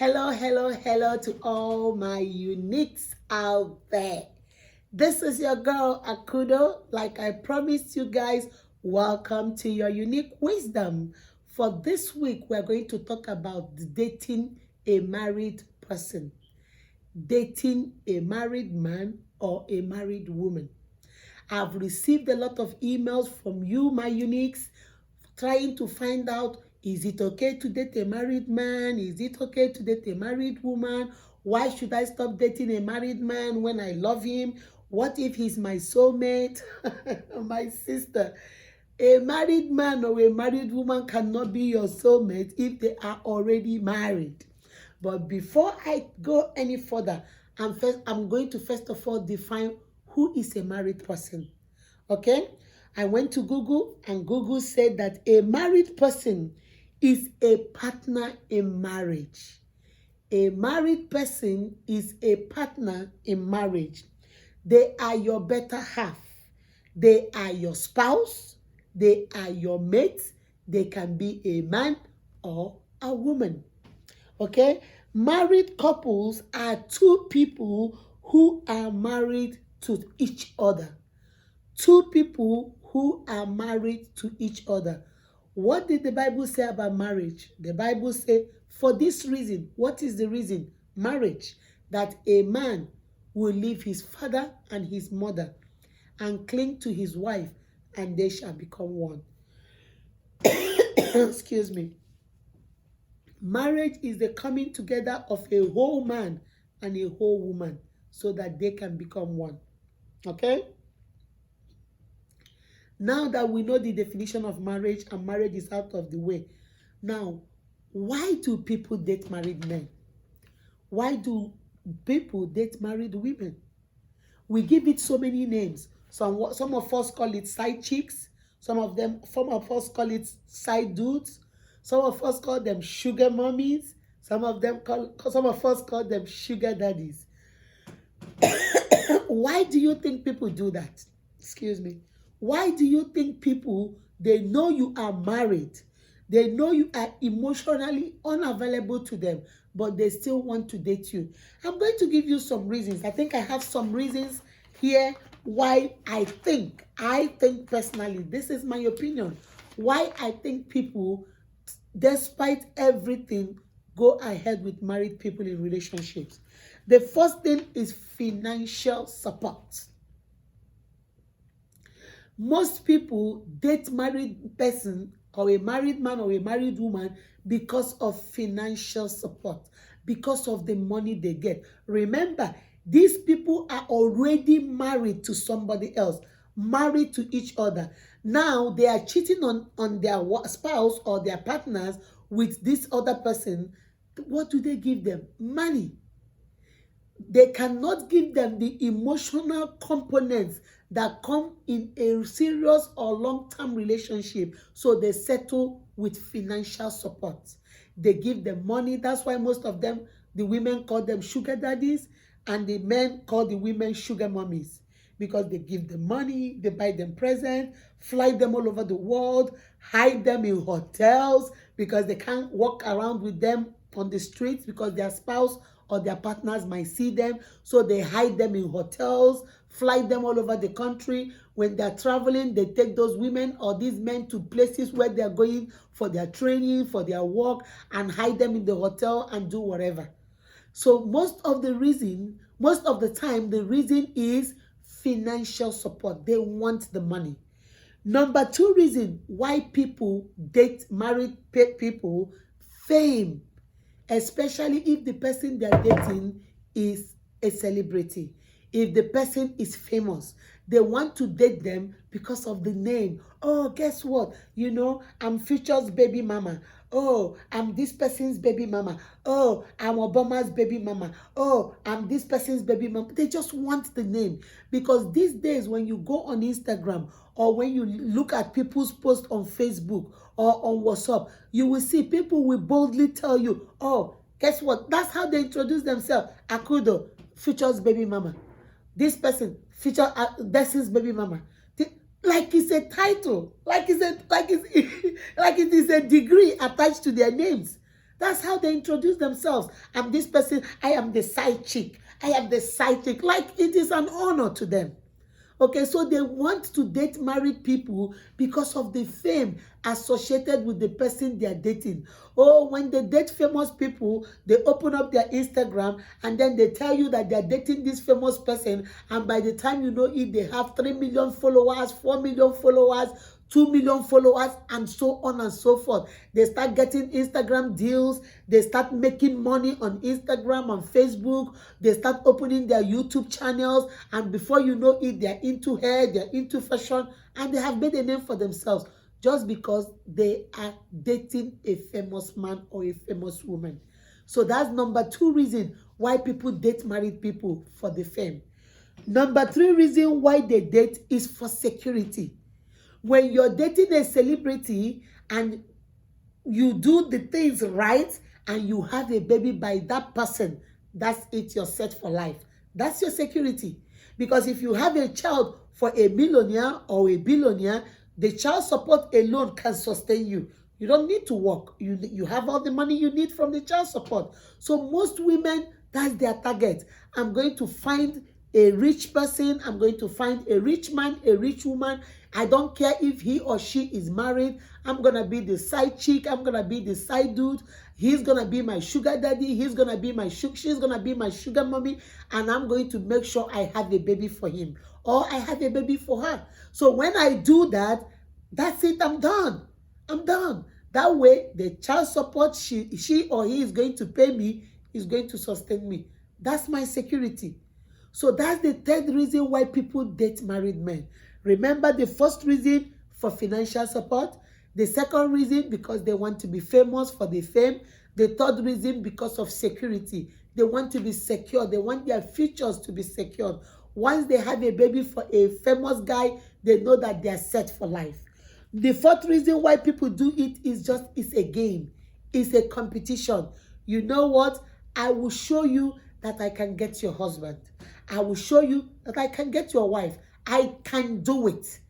Hello to all my uniques out there. This is your girl Akudo. Like I promised you guys, welcome to your unique wisdom. For this week, we're going to talk about dating a married person, dating a married man or a married woman. I've received a lot of emails from you, my uniques, trying to find out, is it okay to date a married man? Is it okay to date a married woman? Why should I stop dating a married man when I love him? What if he's my soulmate? My sister, a married man or a married woman cannot be your soulmate if they are already married. But before I go any further, I'm going to first of all define who is a married person. Okay? I went to Google and Google said that a married person is a partner in marriage. A married person is a partner in marriage. They are your better half. They are your spouse. They are your mate. They can be a man or a woman. Okay? Married couples are two people who are married to each other. Two people who are married to each other. What did the Bible say about marriage? The Bible says, for this reason, what is the reason? Marriage, that a man will leave his father and his mother and cling to his wife, and they shall become one. Excuse me. Marriage is the coming together of a whole man and a whole woman so that they can become one. Okay? Now that we know the definition of marriage and marriage is out of the way, now, why do people date married men? Why do people date married women? We give it so many names. Some of us call it side chicks. Some of us call it side dudes. Some of us call them sugar mummies. Some of us call them sugar daddies. Why do you think people do that? Excuse me. Why do you think people, they know you are married, they know you are emotionally unavailable to them, but they still want to date you? I'm going to give you some reasons. I think I have some reasons here why I think personally, this is my opinion, why I think people, despite everything, go ahead with married people in relationships. The first thing is financial support. Most people date married person or a married man or a married woman because of financial support, because of the money they get. Remember, these people are already married to somebody else, married to each other. Now they are cheating on their spouse or their partners with this other person. What do they give them? Money. They cannot give them the emotional components that come in a serious or long-term relationship, so they settle with financial support. They give them money. That's why most of them, the women call them sugar daddies and the men call the women sugar mummies, because they give them money, they buy them presents, fly them all over the world, hide them in hotels because they can't walk around with them on the streets because their spouse or their partners might see them. So they hide them in hotels, fly them all over the country. When they're traveling, they take those women or these men to places where they're going for their training, for their work, and hide them in the hotel and do whatever. So most of the time, the reason is financial support. They want the money. Number two reason why people date married people, fame. Especially if the person they are dating is a celebrity. If the person is famous, they want to date them because of the name. Oh, guess what? You know, I'm Future's baby mama. Oh, I'm this person's baby mama. Oh, I'm Obama's baby mama. Oh, I'm this person's baby mama. They just want the name. Because these days, when you go on Instagram or when you look at people's posts on Facebook or on WhatsApp, you will see people will boldly tell you, oh, guess what? That's how they introduce themselves. Akudo, Future's baby mama. This person, Future, Destiny's baby mama. Like it's a title, like it is a degree attached to their names. That's how they introduce themselves. I'm this person. I am the side chick. I am the side chick. Like it is an honor to them. Okay, so they want to date married people because of the fame associated with the person they are dating. Oh, when they date famous people, they open up their Instagram and then they tell you that they are dating this famous person. And by the time you know it, they have 3 million followers, 4 million followers, 2 million followers, and so on and so forth. They start getting Instagram deals. They start making money on Instagram, on Facebook. They start opening their YouTube channels. And before you know it, they're into hair, they're into fashion, and they have made a name for themselves just because they are dating a famous man or a famous woman. So that's number 2 reason why people date married people, for the fame. Number 3 reason why they date is for security. When you're dating a celebrity and you do the things right and you have a baby by that person, that's it, you're set for life. That's your security. Because if you have a child for a millionaire or a billionaire, the child support alone can sustain you. You don't need to work. You have all the money you need from the child support. So most women, that's their target. I'm going to find a rich person. I'm going to find a rich man, a rich woman. I don't care if he or she is married. I'm going to be the side chick. I'm going to be the side dude. He's going to be my sugar daddy. He's going to be she's going to be my sugar mommy. And I'm going to make sure I have a baby for him. Or I have a baby for her. So when I do that, that's it. I'm done. I'm done. That way, the child support she or he is going to pay me is going to sustain me. That's my security. So that's the 3rd reason why people date married men. Remember the first reason, for financial support. The 2nd reason, because they want to be famous, for the fame. The 3rd reason, because of security. They want to be secure. They want their futures to be secured. Once they have a baby for a famous guy, they know that they are set for life. The 4th reason why people do it is it's a game. It's a competition. You know what? I will show you that I can get your husband. I will show you that I can get your wife. I can do it.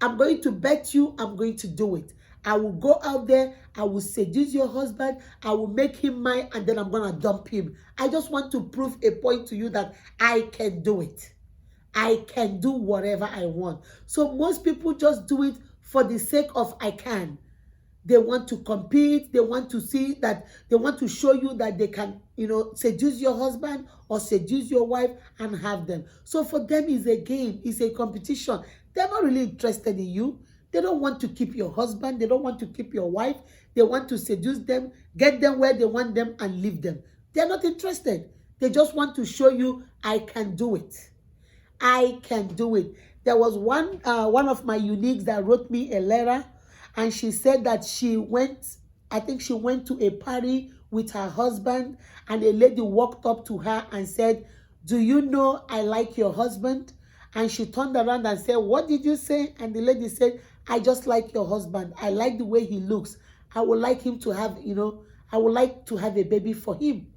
I'm going to bet you I'm going to do it. I will go out there. I will seduce your husband. I will make him mine, and then I'm going to dump him. I just want to prove a point to you that I can do it. I can do whatever I want. So most people just do it for the sake of I can. They want to compete. They want to see that, they want to show you that they can, seduce your husband or seduce your wife and have them. So for them, it's a game. It's a competition. They're not really interested in you. They don't want to keep your husband. They don't want to keep your wife. They want to seduce them, get them where they want them, and leave them. They're not interested. They just want to show you, I can do it. I can do it. There was one of my uniques that wrote me a letter, and she said that I think she went to a party with her husband, and a lady walked up to her and said, "Do you know I like your husband?" And she turned around and said, "What did you say?" And the lady said, "I just like your husband. I like the way he looks. I would like him to have, I would like to have a baby for him."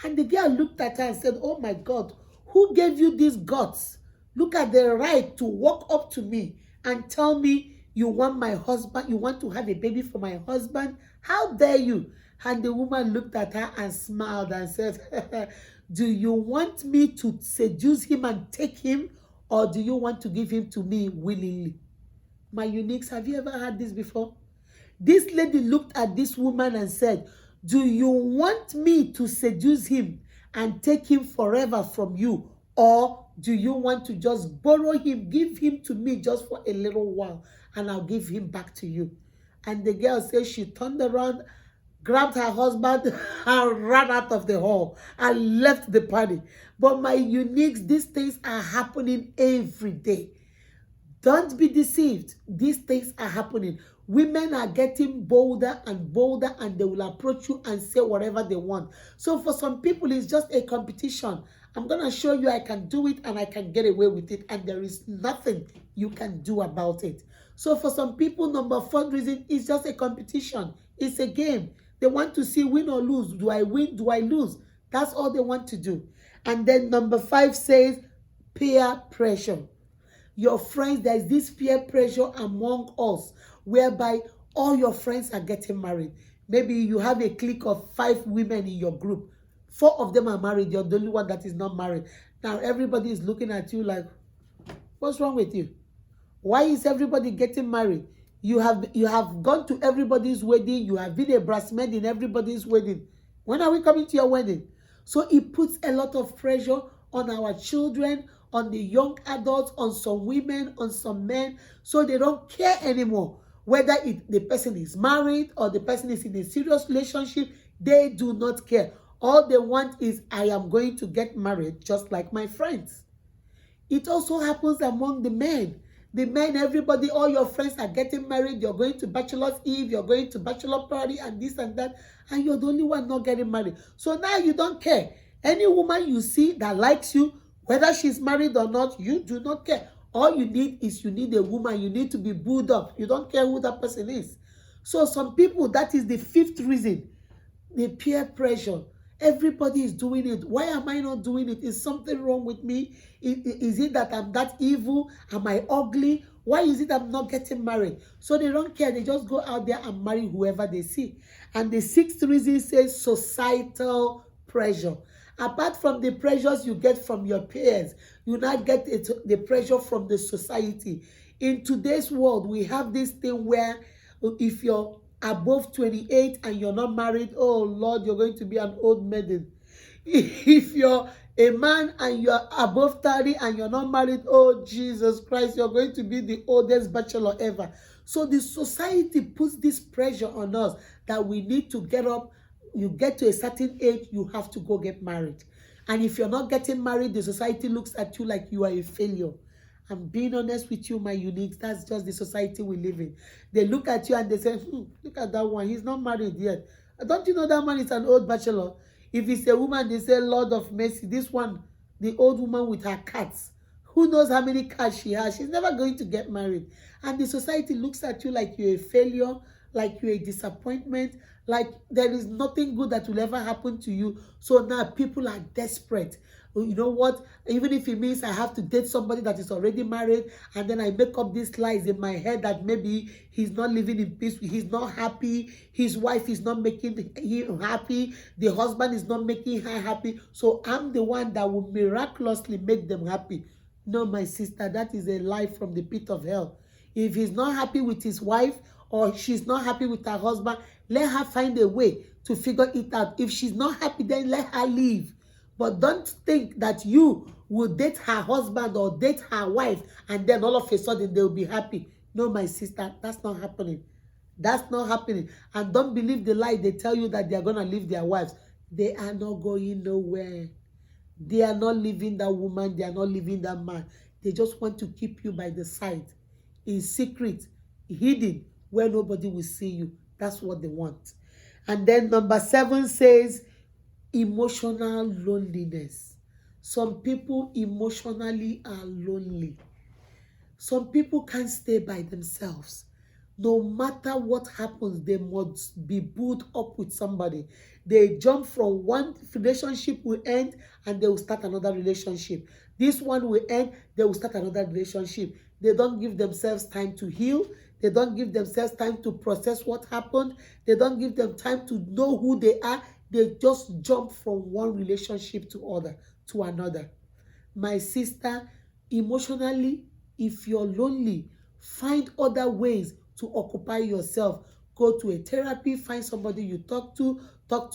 And the girl looked at her and said, "Oh my God, who gave you these guts? Look at the right to walk up to me and tell me you want my husband, you want to have a baby for my husband? How dare you?" And the woman looked at her and smiled and said, "Do you want me to seduce him and take him, or do you want to give him to me willingly?" My uniques, have you ever heard this before? This lady looked at this woman and said, "Do you want me to seduce him and take him forever from you, or do you want to just borrow him, give him to me just for a little while, and I'll give him back to you?" And the girl says she turned around, grabbed her husband, and ran out of the hall and left the party. But my uniques, these things are happening every day. Don't be deceived. These things are happening. Women are getting bolder and bolder, and they will approach you and say whatever they want. So for some people, it's just a competition. I'm going to show you I can do it and I can get away with it, and there is nothing you can do about it. So for some people, number 4 reason is just a competition. It's a game. They want to see win or lose. Do I win? Do I lose? That's all they want to do. And then number 5 says peer pressure. Your friends, there's this peer pressure among us whereby all your friends are getting married. Maybe you have a clique of 5 women in your group. 4 of them are married. You're the only one that is not married. Now everybody is looking at you like, what's wrong with you? Why is everybody getting married? You have gone to everybody's wedding. You have been a bridesmaid in everybody's wedding. When are we coming to your wedding? So it puts a lot of pressure on our children, on the young adults, on some women, on some men. So they don't care anymore whether the person is married or the person is in a serious relationship. They do not care. All they want is, I am going to get married just like my friends. It also happens among the men. The men, everybody, all your friends are getting married. You're going to bachelor's eve, you're going to bachelor party, and this and that, and you're the only one not getting married. So now you don't care. Any woman you see that likes you, whether she's married or not, you do not care. All you need is, you need a woman. You need to be booed up. You don't care who that person is. So some people, that is the 5th reason, the peer pressure. Everybody is doing it. Why am I not doing it? Is something wrong with me? Is it that I'm that evil? Am I ugly? Why is it I'm not getting married? So they don't care. They just go out there and marry whoever they see. And the 6th reason says societal pressure. Apart from the pressures you get from your peers, you now get the pressure from the society. In today's world, we have this thing where if you're above 28 and you're not married, oh Lord, you're going to be an old maiden. If you're a man and you're above 30 and you're not married, oh Jesus Christ, you're going to be the oldest bachelor ever. So the society puts this pressure on us that we need to get up. You get to a certain age, you have to go get married. And if you're not getting married, the society looks at you like you are a failure. I'm being honest with you, my uniques. That's just the society we live in. They look at you and they say, look at that one. He's not married yet. Don't you know that man is an old bachelor? If it's a woman, they say, Lord of mercy. This one, the old woman with her cats. Who knows how many cats she has? She's never going to get married. And the society looks at you like you're a failure, like you're a disappointment, like there is nothing good that will ever happen to you. So now people are desperate. You know what? Even if it means I have to date somebody that is already married, and then I make up these lies in my head that maybe he's not living in peace, he's not happy, his wife is not making him happy, the husband is not making her happy, so I'm the one that will miraculously make them happy. No, my sister, that is a lie from the pit of hell. If he's not happy with his wife or she's not happy with her husband, let her find a way to figure it out. If she's not happy, then let her leave. But don't think that you will date her husband or date her wife and then all of a sudden they'll be happy. No, my sister, that's not happening. That's not happening. And don't believe the lie they tell you that they're going to leave their wives. They are not going nowhere. They are not leaving that woman. They are not leaving that man. They just want to keep you by the side, in secret, hidden, where nobody will see you. That's what they want. And then number 7 says, emotional loneliness. Some people emotionally are lonely. Some people can't stay by themselves. No matter what happens, they must be built up with somebody. They jump from one relationship will end and they will start another relationship. This one will end, they will start another relationship. They don't give themselves time to heal. They don't give themselves time to process what happened. They don't give them time to know who they are. They just jump from one relationship to another. My sister, emotionally, if you're lonely, find other ways to occupy yourself. Go to a therapy, find somebody you talk to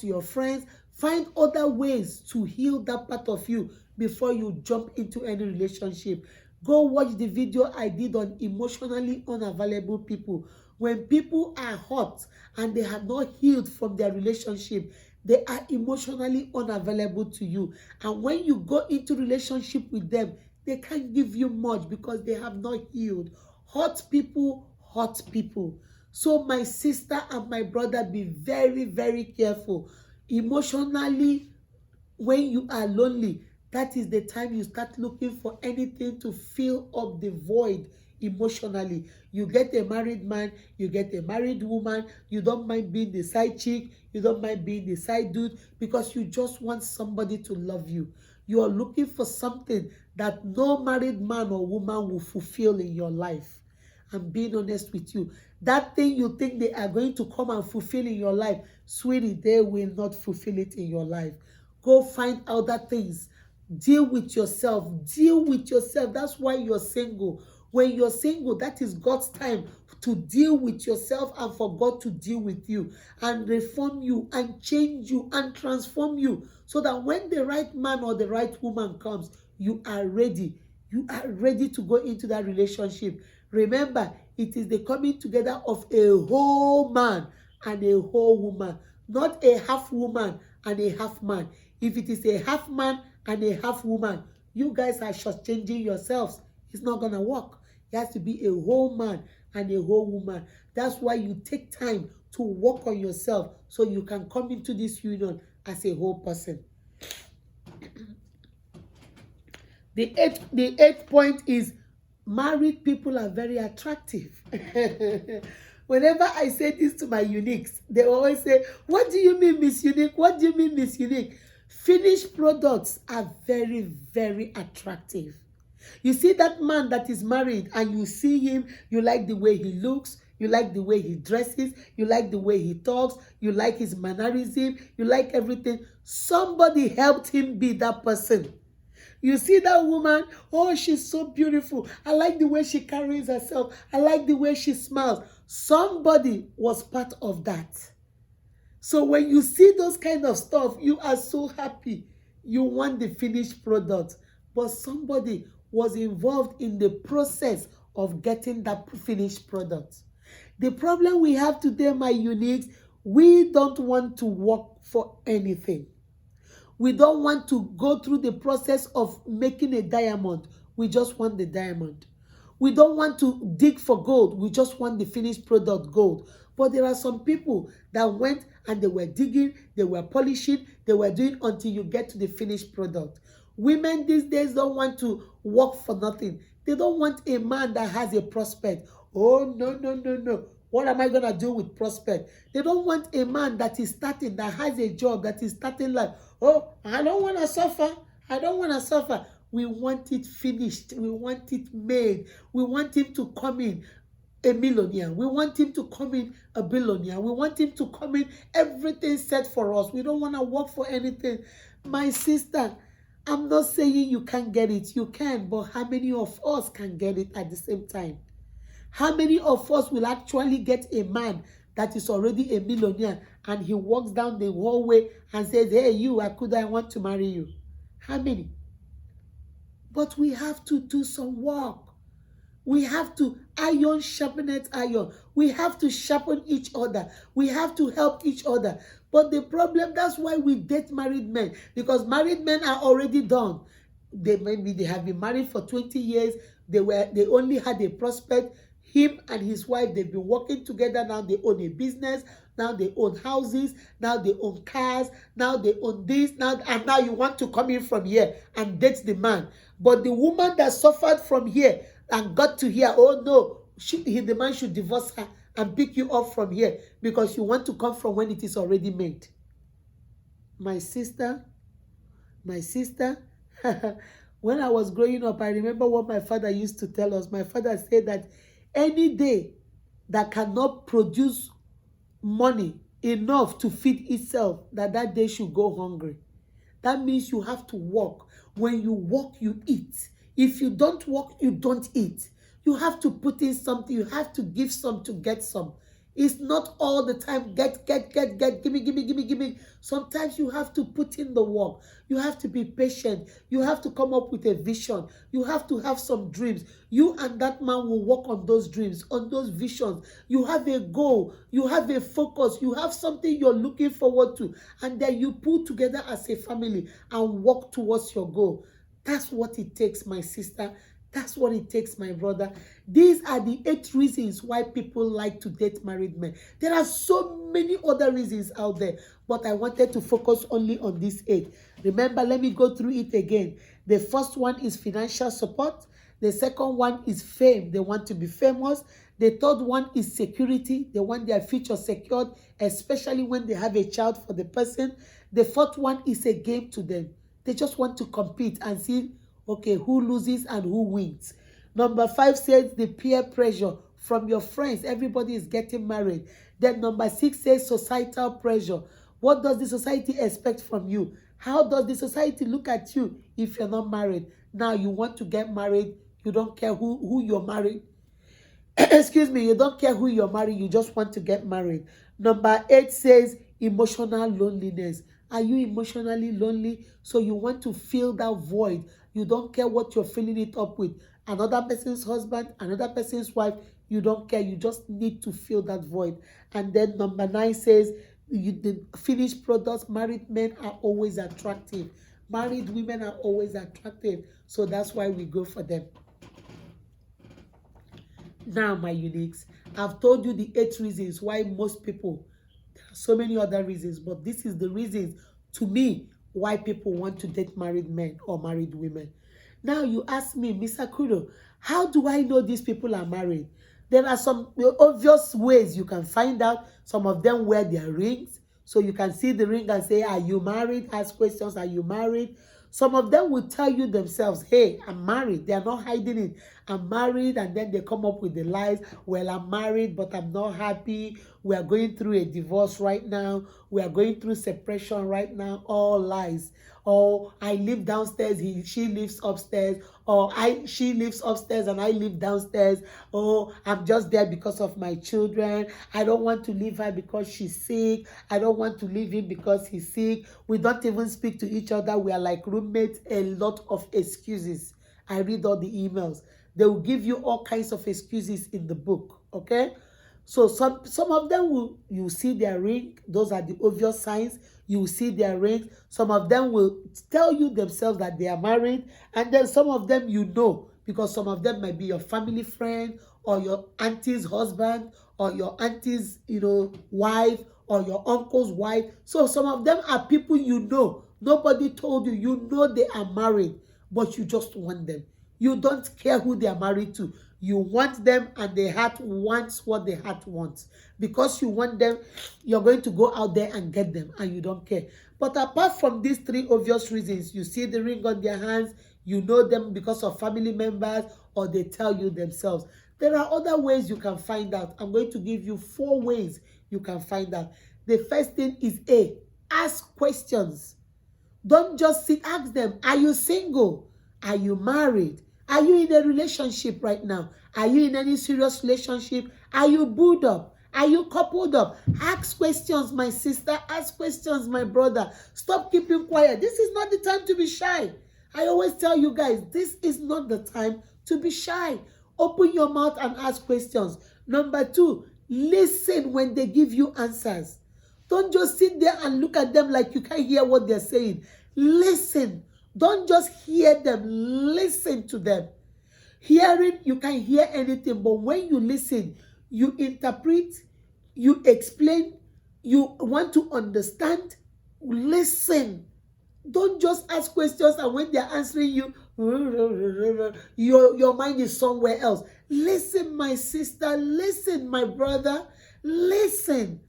your friends, find other ways to heal that part of you before you jump into any relationship. Go watch the video I did on emotionally unavailable people. When people are hurt and they have not healed from their relationship, they are emotionally unavailable to you. And when you go into relationship with them, they can't give you much because they have not healed. Hurt people hurt people. So my sister and my brother, be very, very careful. Emotionally, when you are lonely, that is the time you start looking for anything to fill up the void emotionally. You get a married man, you get a married woman, you don't mind being the side chick, you don't mind being the side dude, because you just want somebody to love you. You are looking for something that no married man or woman will fulfill in your life. I'm being honest with you. That thing you think they are going to come and fulfill in your life, sweetie, they will not fulfill it in your life. Go find other things. Deal with yourself. Deal with yourself. That's why you're single. When you're single, that is God's time to deal with yourself and for God to deal with you and reform you and change you and transform you so that when the right man or the right woman comes, you are ready. You are ready to go into that relationship. Remember, it is the coming together of a whole man and a whole woman, not a half woman and a half man. If it is a half man and a half woman, you guys are shortchanging yourselves. It's not going to work. It has to be a whole man and a whole woman. That's why you take time to work on yourself so you can come into this union as a whole person. The eighth point is married people are very attractive. Whenever I say this to my uniques, they always say, what do you mean, Miss Unique? What do you mean, Miss Unique? Finished products are very, very attractive. You see that man that is married and you see him, you like the way he looks, you like the way he dresses, you like the way he talks, you like his mannerism, you like everything. Somebody helped him be that person. You see that woman, oh, she's so beautiful. I like the way she carries herself. I like the way she smiles. Somebody was part of that. So when you see those kind of stuff, you are so happy. You want the finished product. But somebody was involved in the process of getting that finished product. The problem we have today, my uniques, we don't want to work for anything. We don't want to go through the process of making a diamond. We just want the diamond. We don't want to dig for gold. We just want the finished product, gold. But there are some people that went and they were digging, they were polishing, they were doing until you get to the finished product. Women these days don't want to work for nothing. They don't want a man that has a prospect. Oh, no, no, no, no. What am I going to do with prospect? They don't want a man that is starting, that has a job, that is starting life. Oh, I don't want to suffer. I don't want to suffer. We want it finished. We want it made. We want him to come in a millionaire. We want him to come in a billionaire. We want him to come in everything set for us. We don't want to work for anything. My sister, I'm not saying you can't get it. You can, but how many of us can get it at the same time? How many of us will actually get a man that is already a millionaire and he walks down the hallway and says, hey, you, I want to marry you? How many? But we have to do some work. We have to iron sharpeneth iron. We have to sharpen each other. We have to help each other. But the problem, that's why we date married men. Because married men are already done. They have been married for 20 years. They only had a prospect. Him and his wife, they've been working together. Now they own a business. Now they own houses. Now they own cars. Now they own this. And now you want to come in from here and date the man. But the woman that suffered from here and got to here, oh no, the man should divorce her and pick you up from here because you want to come from when it is already made. My sister, when I was growing up, I remember what my father used to tell us. My father said that any day that cannot produce money enough to feed itself, that day should go hungry. That means you have to work. When you work, you eat. If you don't work, you don't eat. You have to put in something. You have to give some to get some. It's not all the time get, give me. Sometimes you have to put in the work. You have to be patient. You have to come up with a vision. You have to have some dreams. You and that man will work on those dreams, on those visions. You have a goal. You have a focus. You have something you're looking forward to. And then you pull together as a family and work towards your goal. That's what it takes, my sister. That's what it takes, my brother. These are the 8 reasons why people like to date married men. There are so many other reasons out there, but I wanted to focus only on these 8. Remember, let me go through it again. The first one is financial support. The second one is fame. They want to be famous. The third one is security. They want their future secured, especially when they have a child for the person. The fourth one is a game to them. They just want to compete and see, okay, who loses and who wins. Number 5 says the peer pressure. from your friends. Everybody is getting married. Then number 6 says societal pressure. What does the society expect from you? How does the society look at you if you're not married? Now you want to get married. You don't care who you're married. Excuse me, you don't care who you're married. You just want to get married. Number 8 says emotional loneliness. Are you emotionally lonely? So you want to fill that void. You don't care what you're filling it up with. Another person's husband, another person's wife. You don't care. You just need to fill that void. And then number 9 says the finished products. Married men are always attractive. Married women are always attractive. So that's why we go for them. Now, my uniques, I've told you the 8 reasons why most people, there are so many other reasons, but this is the reasons to me why people want to date married men or married women. Now, you ask me, Mr. Kudo, how do I know these people are married? There are some obvious ways you can find out. Some of them wear their rings. So you can see the ring and say, are you married? Ask questions, are you married? Some of them will tell you themselves, hey, I'm married. They are not hiding it. I'm married, and then they come up with the lies. Well, I'm married, but I'm not happy. We are going through a divorce right now. We are going through separation right now. All lies. Or I live downstairs, she lives upstairs. Or she lives upstairs and I live downstairs. Oh, I'm just there because of my children. I don't want to leave her because she's sick. I don't want to leave him because he's sick. We don't even speak to each other. We are like roommates. A lot of excuses. I read all the emails. They will give you all kinds of excuses in the book. Okay? So some of them you see their ring. Those are the obvious signs. You will see their rings. Some of them will tell you themselves that they are married. And then some of them you know, because some of them might be your family friend or your auntie's husband or your auntie's, wife or your uncle's wife. So some of them are people you know. Nobody told you. You know they are married, but you just want them. You don't care who they are married to. You want them, and the heart wants what the heart wants. Because you want them, you're going to go out there and get them, and you don't care. But apart from these 3 obvious reasons, you see the ring on their hands, you know them because of family members, or they tell you themselves. There are other ways you can find out. I'm going to give you 4 ways you can find out. The first thing is ask questions. Don't just ask them, are you single? Are you married? Are you in a relationship right now? Are you in any serious relationship? Are you booed up? Are you coupled up? Ask questions, my sister. Ask questions, my brother. Stop keeping quiet. This is not the time to be shy. I always tell you guys, this is not the time to be shy. Open your mouth and ask questions. Number 2, listen when they give you answers. Don't just sit there and look at them like you can't hear what they're saying. Listen. Don't just hear them. Listen to them. Hearing, you can hear anything, but when you listen, you interpret, you explain, you want to understand. Listen. Don't just ask questions, and when they're answering you, your mind is somewhere else. Listen, my sister. Listen, my brother. Listen.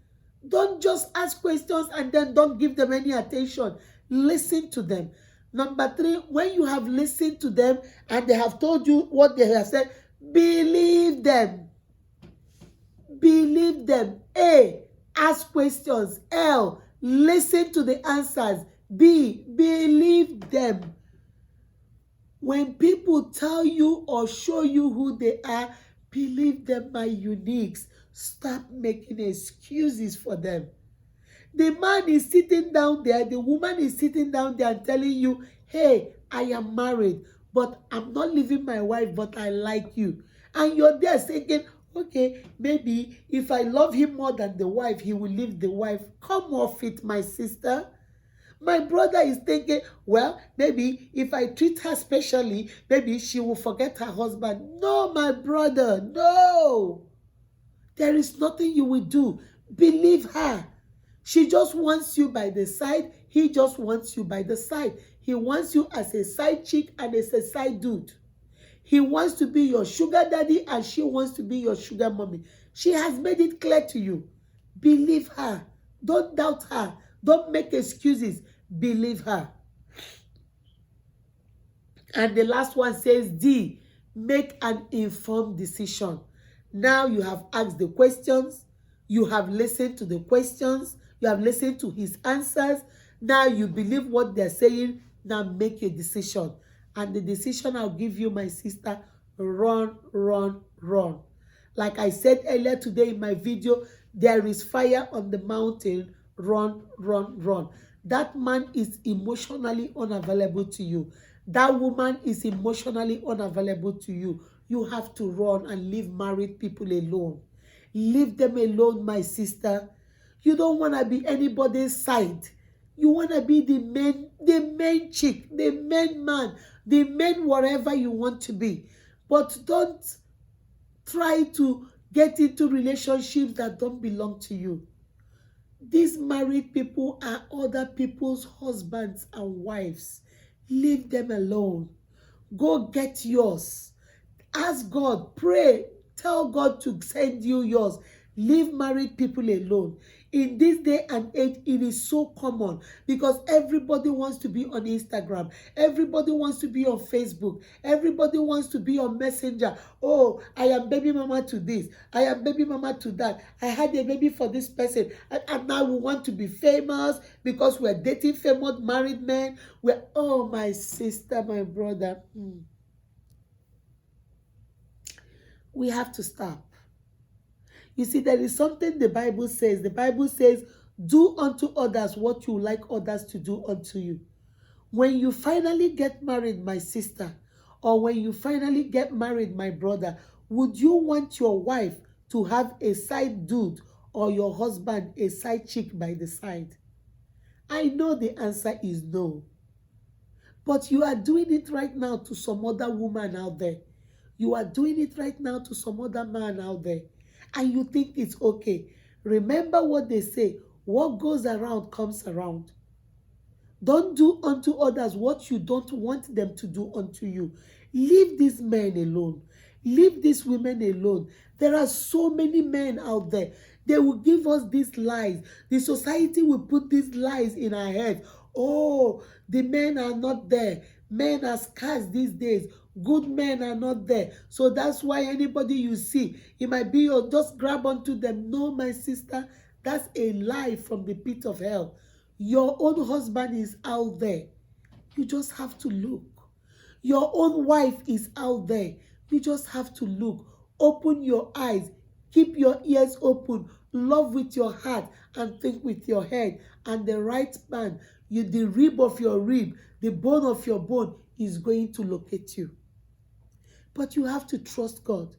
Don't just ask questions and then don't give them any attention. Listen to them. Number 3, when you have listened to them and they have told you what they have said, believe them. Believe them. A, ask questions. L, listen to the answers. B, believe them. When people tell you or show you who they are, believe them, my uniques. Stop making excuses for them. The man is sitting down there, the woman is sitting down there and telling you, hey, I am married, but I'm not leaving my wife, but I like you. And you're there thinking, okay, maybe if I love him more than the wife, he will leave the wife. Come off it, my sister. My brother is thinking, well, maybe if I treat her specially, maybe she will forget her husband. No, my brother, no. There is nothing you will do. Believe her. She just wants you by the side. He just wants you by the side. He wants you as a side chick and as a side dude. He wants to be your sugar daddy and she wants to be your sugar mommy. She has made it clear to you. Believe her. Don't doubt her. Don't make excuses. Believe her. And the last one says D, make an informed decision. Now you have asked the questions, you have listened to the questions, you have listened to his answers. Now you believe what they're saying. Now make a decision. And the decision I'll give you, my sister, run, run, run. Like I said earlier today in my video, there is fire on the mountain. Run, run, run. That man is emotionally unavailable to you. That woman is emotionally unavailable to you. You have to run and leave married people alone. Leave them alone, my sister. You don't want to be anybody's side. You want to be the main chick, the main man, the main whatever you want to be. But don't try to get into relationships that don't belong to you. These married people are other people's husbands and wives. Leave them alone. Go get yours. Ask God, pray, tell God to send you yours. Leave married people alone. In this day and age, it is so common because everybody wants to be on Instagram. Everybody wants to be on Facebook. Everybody wants to be on Messenger. Oh, I am baby mama to this. I am baby mama to that. I had a baby for this person. And now we want to be famous because we're dating famous married men. Oh, my sister, my brother. We have to stop. You see, there is something the Bible says. The Bible says, do unto others what you like others to do unto you. When you finally get married, my sister, or when you finally get married, my brother, would you want your wife to have a side dude or your husband a side chick by the side? I know the answer is no. But you are doing it right now to some other woman out there. You are doing it right now to some other man out there. And you think it's okay. Remember what they say. What goes around comes around. Don't do unto others what you don't want them to do unto you. Leave these men alone. Leave these women alone. There are so many men out there. They will give us these lies. The society will put these lies in our head. Oh, the men are not there. Men are scarce these days. Good men are not there. So that's why anybody you see, it might be your, just grab onto them. No, my sister, that's a lie from the pit of hell. Your own husband is out there. You just have to look. Your own wife is out there. You just have to look. Open your eyes. Keep your ears open. Love with your heart and think with your head. And the right man, the rib of your rib, the bone of your bone is going to locate you. But you have to trust God.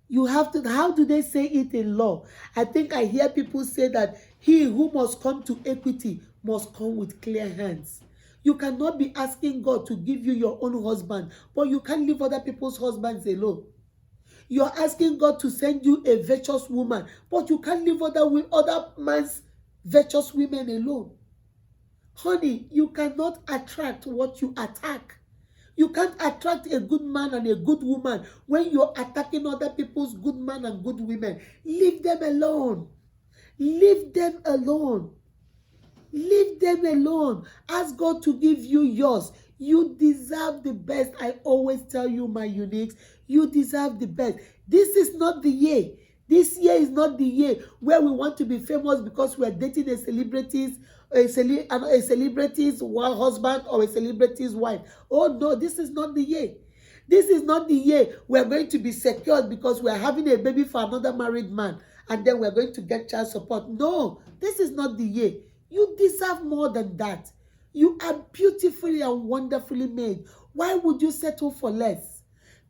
You have to, how do they say it in law? I think I hear people say that he who must come to equity must come with clear hands. You cannot be asking God to give you your own husband, but you can't leave other people's husbands alone. You're asking God to send you a virtuous woman, but you can't leave other man's virtuous women alone. Honey, you cannot attract what you attack. You can't attract a good man and a good woman when you're attacking other people's good men and good women. Leave them alone. Leave them alone. Leave them alone. Ask God to give you yours. You deserve the best. I always tell you, my uniques, you deserve the best. This is not the year. This year is not the year where we want to be famous because we are dating a celebrity's husband or a celebrity's wife. Oh no, this is not the year. This is not the year we're going to be secured because we're having a baby for another married man and then we're going to get child support. No, this is not the year. You deserve more than that. You are beautifully and wonderfully made. Why would you settle for less?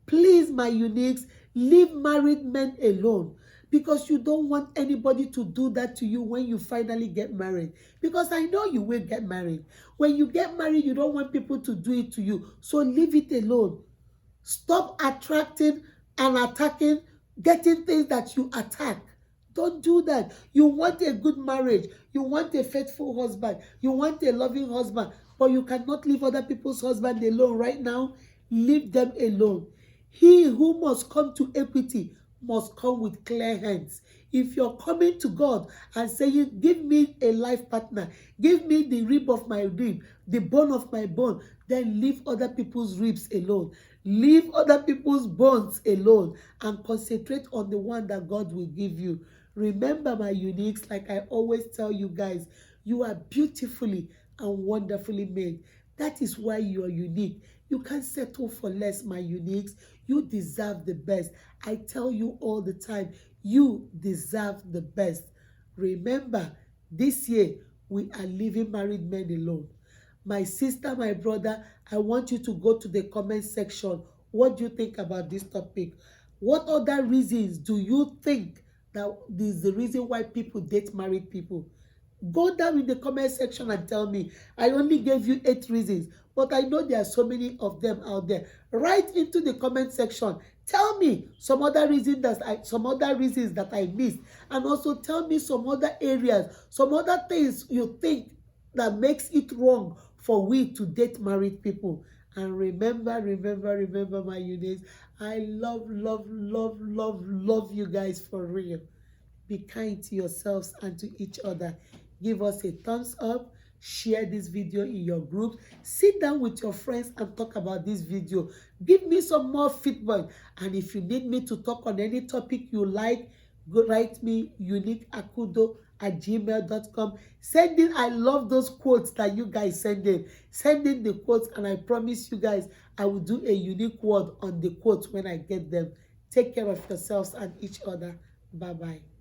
Please, my uniques, leave married men alone. Because you don't want anybody to do that to you when you finally get married. Because I know you will get married. When you get married, you don't want people to do it to you. So leave it alone. Stop attracting and attacking, getting things that you attack. Don't do that. You want a good marriage. You want a faithful husband. You want a loving husband. But you cannot leave other people's husband alone right now. Leave them alone. He who must come to equity must come with clear hands. If you're coming to God and saying, give me a life partner, give me the rib of my rib, the bone of my bone, then leave other people's ribs alone. Leave other people's bones alone and concentrate on the one that God will give you. Remember, my uniques, like I always tell you guys, you are beautifully and wonderfully made. That is why you are unique. You can't settle for less, my uniques. You deserve the best. I tell you all the time, you deserve the best. Remember, this year, we are leaving married men alone. My sister, my brother, I want you to go to the comment section. What do you think about this topic? What other reasons do you think that is the reason why people date married people? Go down in the comment section and tell me. I only gave you 8 reasons, but I know there are so many of them out there. Write into the comment section. Tell me some other reasons that I missed, and also tell me some other areas, some other things you think that makes it wrong for we to date married people. And remember, my units, I love you guys for real. Be kind to yourselves and to each other. Give us a thumbs up. Share this video in your group. Sit down with your friends and talk about this video. Give me some more feedback. And if you need me to talk on any topic you like, go write me uniqueakudo@gmail.com. Send in, I love those quotes that you guys send in. Send in the quotes, and I promise you guys, I will do a unique word on the quotes when I get them. Take care of yourselves and each other. Bye-bye.